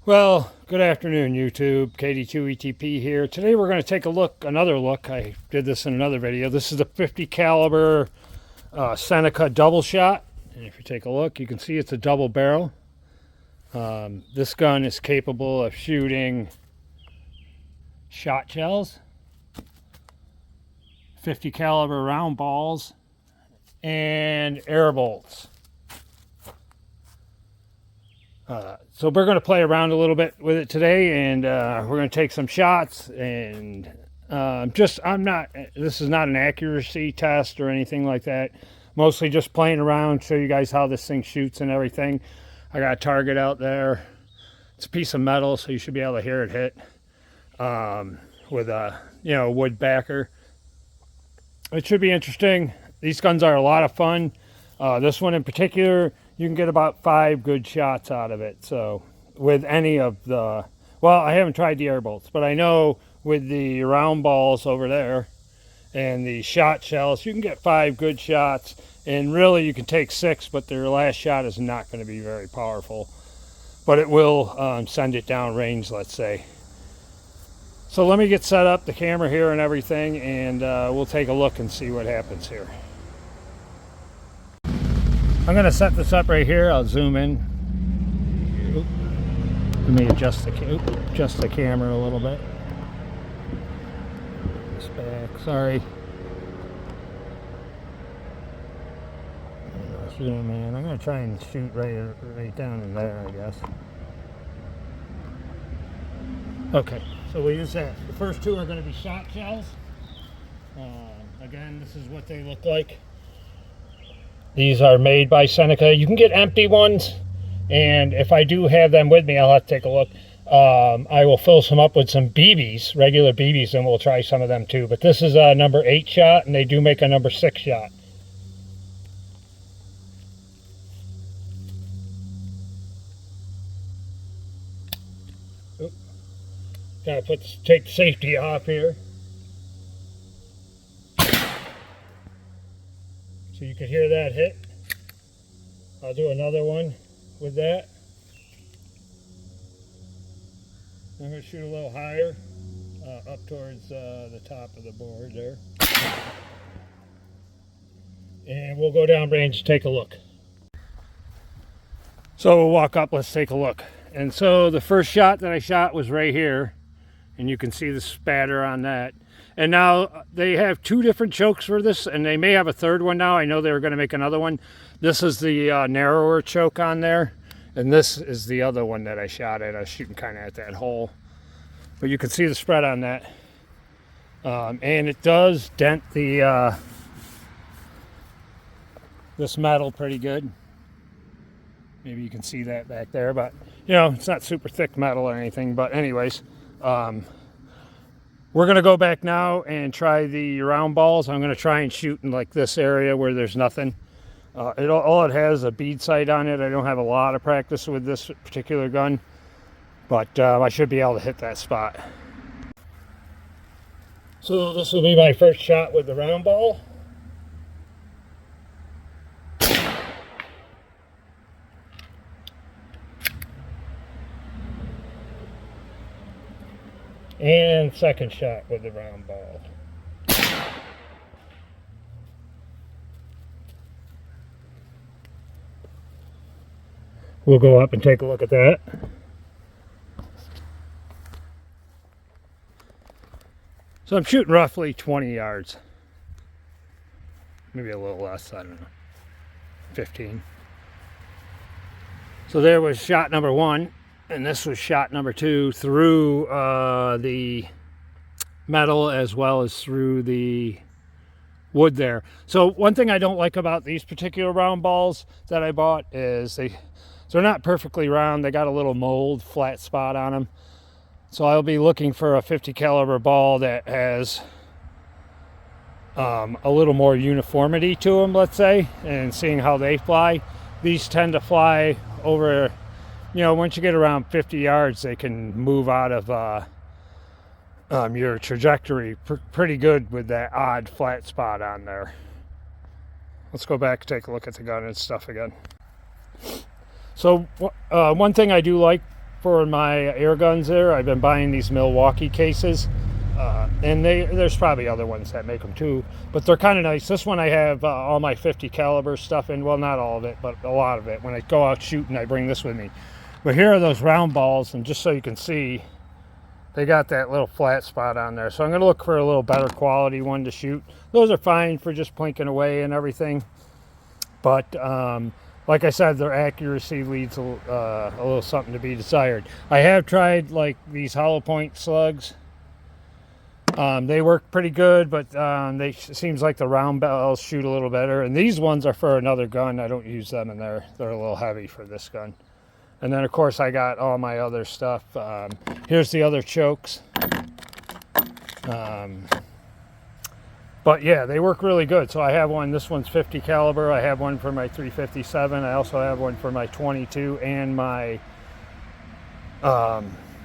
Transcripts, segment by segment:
Well, good afternoon, YouTube. KD2ETP here. Today we're going to take another look. I did this in another video. This is the 50 caliber Seneca double shot. And if you take a look, you can see it's a double barrel. This gun is capable of shooting shot shells, 50 caliber round balls, and air bolts. So we're going to play around a little bit with it today, and we're going to take some shots. And this is not an accuracy test or anything like that. Mostly just playing around, show you guys how this thing shoots and everything. I got a target out there. It's a piece of metal, so you should be able to hear it hit with a wood backer. It should be interesting. These guns are a lot of fun. This one in particular, you can get about 5 good shots out of it. So with any of the, well, I haven't tried the air bolts, but I know with the round balls over there and the shot shells, you can get 5 good shots, and really you can take 6, but their last shot is not going to be very powerful, but it will send it down range, let's say. So let me get set up, the camera here and everything, and we'll take a look and see what happens here. I'm going to set this up right here. I'll zoom in. Let me adjust the camera a little bit. This back, sorry. Zoom in. I'm going to try and shoot right down in there, I guess. Okay, so we use that. The first 2 are going to be shot shells. Again, this is what they look like. These are made by Seneca. You can get empty ones, and if I do have them with me, I'll have to take a look. I will fill some up with some BBs, regular BBs, and we'll try some of them too. But this is a number 8 shot, and they do make a number 6 shot. Gotta take the safety off here. So you can hear that hit. I'll do another one with that. I'm going to shoot a little higher, up towards the top of the board there. And we'll go down range and take a look. So we'll walk up, let's take a look. And so the first shot that I shot was right here, and you can see the spatter on that. And now they have 2 different chokes for this, and they may have a 3rd one now. I know they were going to make another one. This is the narrower choke on there, and this is the other one that I shot at. I was shooting kind of at that hole. But you can see the spread on that. And it does dent the this metal pretty good. Maybe you can see that back there, but it's not super thick metal or anything. But anyways, we're going to go back now and try the round balls. I'm going to try and shoot in like this area where there's nothing. All it has is a bead sight on it. I don't have a lot of practice with this particular gun, but I should be able to hit that spot. So this will be my first shot with the round ball. And second shot with the round ball. We'll go up and take a look at that. So I'm shooting roughly 20 yards. Maybe a little less, I don't know. 15. So there was shot number 1. And this was shot number 2 through the metal as well as through the wood there. So one thing I don't like about these particular round balls that I bought is they're not perfectly round. They got a little mold, flat spot on them. So I'll be looking for a 50 caliber ball that has a little more uniformity to them, let's say, and seeing how they fly. These tend to fly over, once you get around 50 yards, they can move out of your trajectory pretty good with that odd flat spot on there. Let's go back and take a look at the gun and stuff again. So one thing I do like for my air guns there. I've been buying these Milwaukee cases, and there's probably other ones that make them too, but they're kind of nice. This one I have all my 50 caliber stuff in. Well, not all of it, but a lot of it. When I go out shooting, I bring this with me. But here are those round balls, and just so you can see, they got that little flat spot on there. So I'm going to look for a little better quality one to shoot. Those are fine for just plinking away and everything. But like I said, their accuracy leaves a little something to be desired. I have tried like these hollow point slugs. They work pretty good, but it seems like the round bells shoot a little better. And these ones are for another gun. I don't use them in there. They're a little heavy for this gun. And then, of course, I got all my other stuff. Here's the other chokes. But, yeah, they work really good. So I have one. This one's 50 caliber. I have one for my 357. I also have one for my 22 and my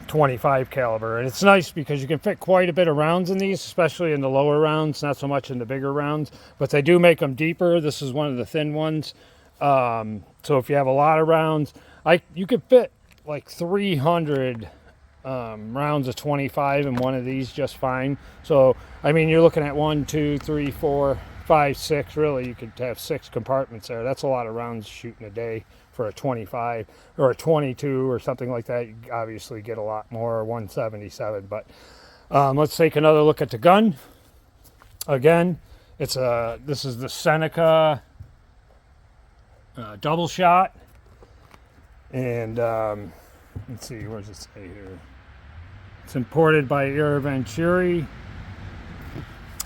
25 caliber. And it's nice because you can fit quite a bit of rounds in these, especially in the lower rounds, not so much in the bigger rounds. But they do make them deeper. This is one of the thin ones. So if you have a lot of rounds, you could fit like 300 rounds of 25 in one of these just fine. So, I mean, you're looking at 1, 2, 3, 4, 5, 6. Really, you could have 6 compartments there. That's a lot of rounds shooting a day for a 25 or a 22 or something like that. You obviously get a lot more, 177. But let's take another look at the gun. Again, this is the Seneca double shot. And let's see, where does it say here? It's imported by Air Venturi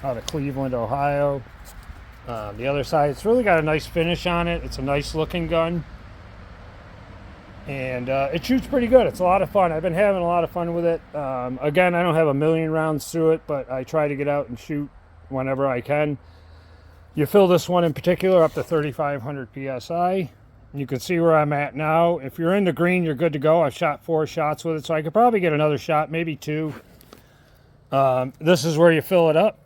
out of Cleveland, Ohio. The other side, it's really got a nice finish on it. It's a nice looking gun. And it shoots pretty good. It's a lot of fun. I've been having a lot of fun with it. Again, I don't have a million rounds through it, but I try to get out and shoot whenever I can. You fill this one in particular up to 3,500 PSI. You can see where I'm at now. If you're in the green, you're good to go. I've shot 4 shots with it, so I could probably get another shot, maybe 2. This is where you fill it up.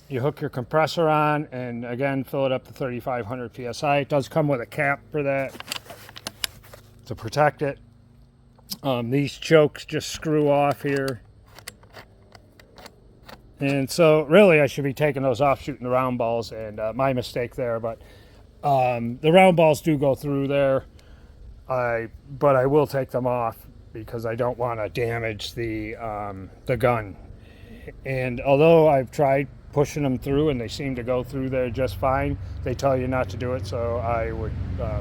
You hook your compressor on, and again, fill it up to 3,500 PSI. It does come with a cap for that to protect it. These chokes just screw off here. And so, really, I should be taking those off, shooting the round balls, and my mistake there, but the round balls do go through there, but I will take them off because I don't want to damage the gun. And although I've tried pushing them through and they seem to go through there just fine, they tell you not to do it, so I would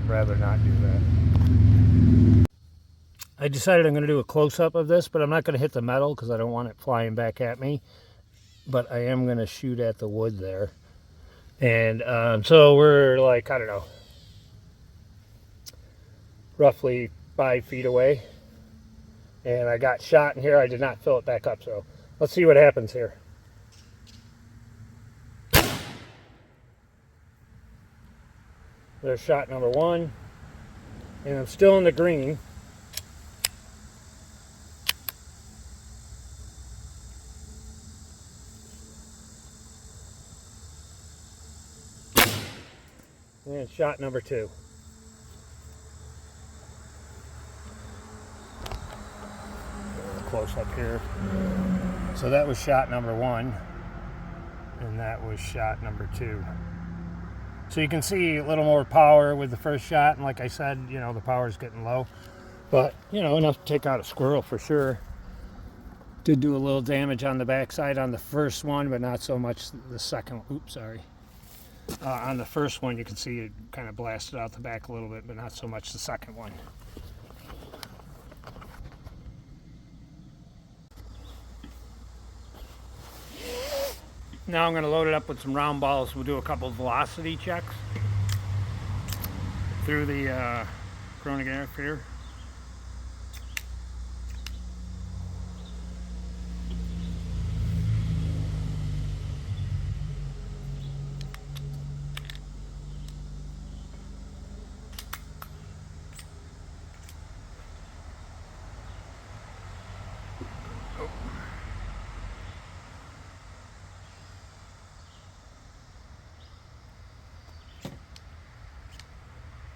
rather not do that. I decided I'm going to do a close-up of this, but I'm not going to hit the metal because I don't want it flying back at me. But I am going to shoot at the wood there. And so we're like, I don't know, roughly 5 feet away. And I got shot in here. I did not fill it back up. So let's see what happens here. There's shot number 1. And I'm still in the green. And shot number 2. Close up here. So that was shot number 1, and that was shot number 2. So you can see a little more power with the first shot, and like I said, you know, the power's getting low, but you know, enough to take out a squirrel for sure. Did do a little damage on the backside on the first one, but not so much the second. Oops, sorry. On the first one, you can see it kind of blasted out the back a little bit, but not so much the second one. Now I'm going to load it up with some round balls. We'll do a couple of velocity checks through the chronograph here.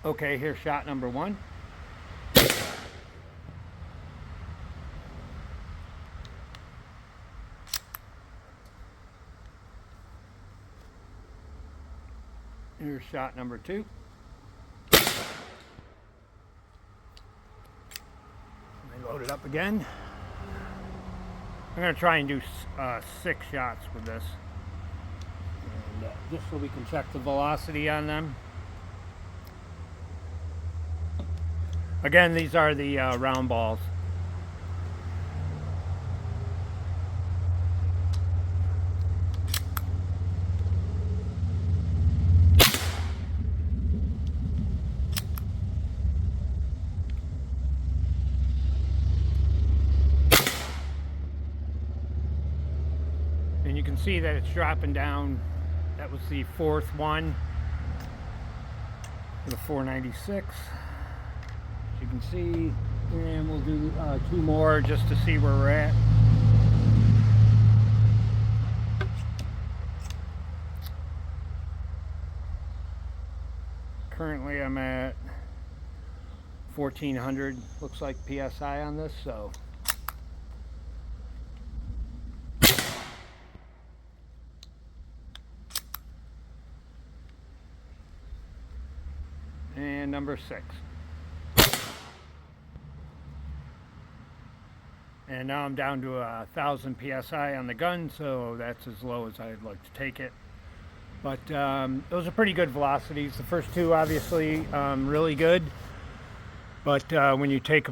Okay, here's shot number 1. Here's shot number 2. Load it up again. I'm going to try and do 6 shots with this. And just so we can check the velocity on them. Again, these are the round balls. And you can see that it's dropping down. That was the 4th one for the 496. As you can see, and we'll do 2 more just to see where we're at. Currently I'm at 1400, looks like PSI on this, so and number 6. And now I'm down to 1,000 PSI on the gun, so that's as low as I'd like to take it. But those are pretty good velocities. The first 2 obviously really good. But when you take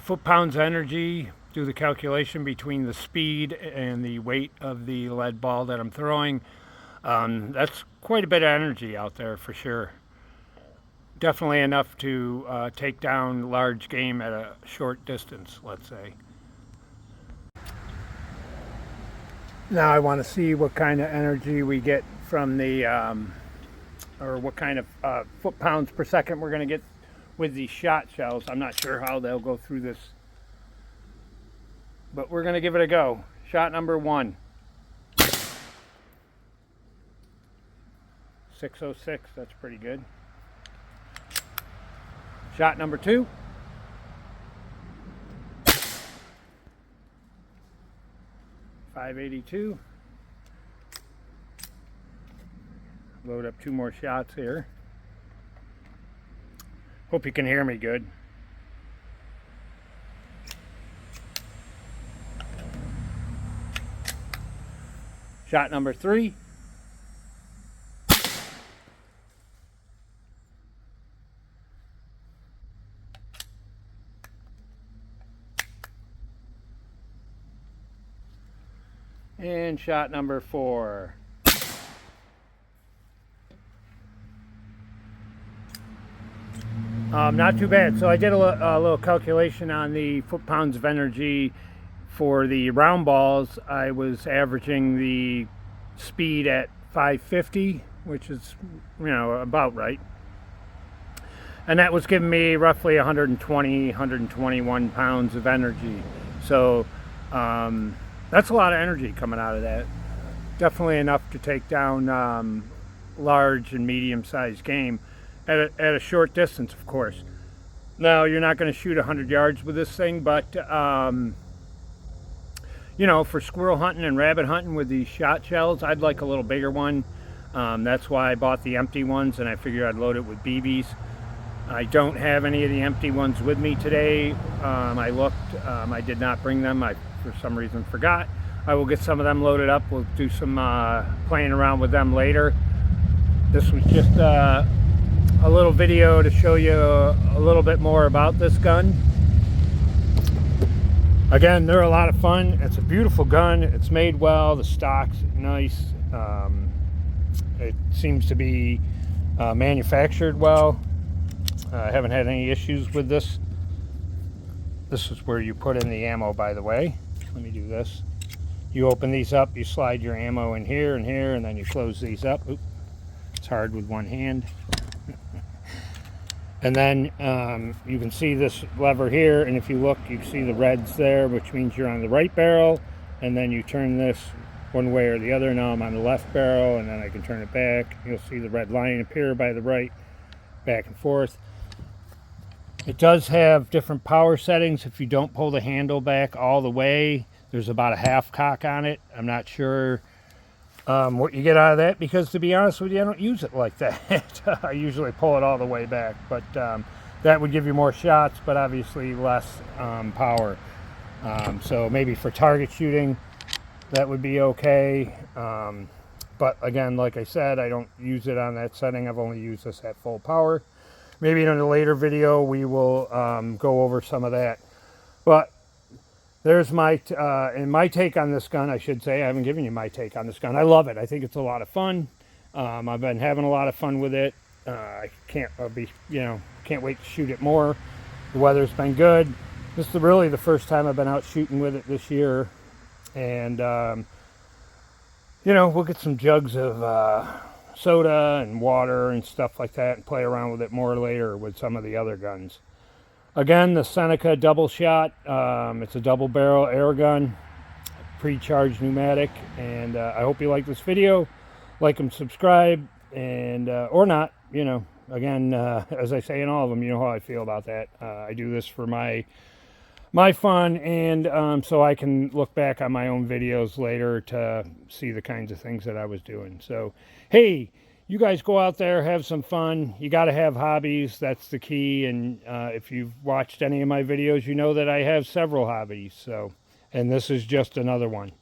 foot-pounds energy, do the calculation between the speed and the weight of the lead ball that I'm throwing, that's quite a bit of energy out there for sure. Definitely enough to take down large game at a short distance, let's say. Now I want to see what kind of energy we get from the, or what kind of foot-pounds per second we're going to get with these shot shells. I'm not sure how they'll go through this, but we're going to give it a go. Shot number 1. 606, that's pretty good. Shot number 2. 582. Load up 2 more shots here. Hope you can hear me good. Shot number 3. And shot number 4. Not too bad. So I did a little calculation on the foot-pounds of energy for the round balls. I was averaging the speed at 550, which is, you know, about right. And that was giving me roughly 120, 121 pounds of energy. So that's a lot of energy coming out of that. Definitely enough to take down large and medium-sized game at a short distance, of course. Now, you're not going to shoot 100 yards with this thing, but you know, for squirrel hunting and rabbit hunting with these shot shells, I'd like a little bigger one. That's why I bought the empty ones, and I figured I'd load it with BBs. I don't have any of the empty ones with me today. I looked, I did not bring them. I, for some reason, forgot. I will get some of them loaded up. We'll do some playing around with them later. This was just a little video to show you a little bit more about this gun. Again, they're a lot of fun. It's a beautiful gun. It's made well. The stock's nice. It seems to be manufactured well. I haven't had any issues with this. This is where you put in the ammo, by the way. Let me do this. You open these up, you slide your ammo in here and here, and then you close these up. Oop, it's hard with one hand. And then you can see this lever here, and if you look, you see the reds there, which means you're on the right barrel, and then you turn this one way or the other. Now I'm on the left barrel, and then I can turn it back. You'll see the red line appear by the right, back and forth. It does have different power settings. If you don't pull the handle back all the way, there's about a half cock on it. I'm not sure what you get out of that, because to be honest with you, I don't use it like that. I usually pull it all the way back, but that would give you more shots, but obviously less power. So maybe for target shooting, that would be okay. But again, like I said, I don't use it on that setting. I've only used this at full power. Maybe in a later video we will go over some of that. But there's my my take on this gun, I should say. I haven't given you my take on this gun. I love it. I think it's a lot of fun. I've been having a lot of fun with it. I can't can't wait to shoot it more. The weather's been good. This is really the first time I've been out shooting with it this year, and we'll get some jugs of soda and water and stuff like that and play around with it more later with some of the other guns. Again, the Seneca double shot. It's a double barrel air gun, pre-charged pneumatic, and I hope you like this video. Like and subscribe, and or not, again, as I say in all of them, you know how I feel about that. I do this for my fun, and so I can look back on my own videos later to see the kinds of things that I was doing. So, hey, you guys go out there, have some fun. You got to have hobbies. That's the key. And if you've watched any of my videos, you know that I have several hobbies. So, and this is just another one.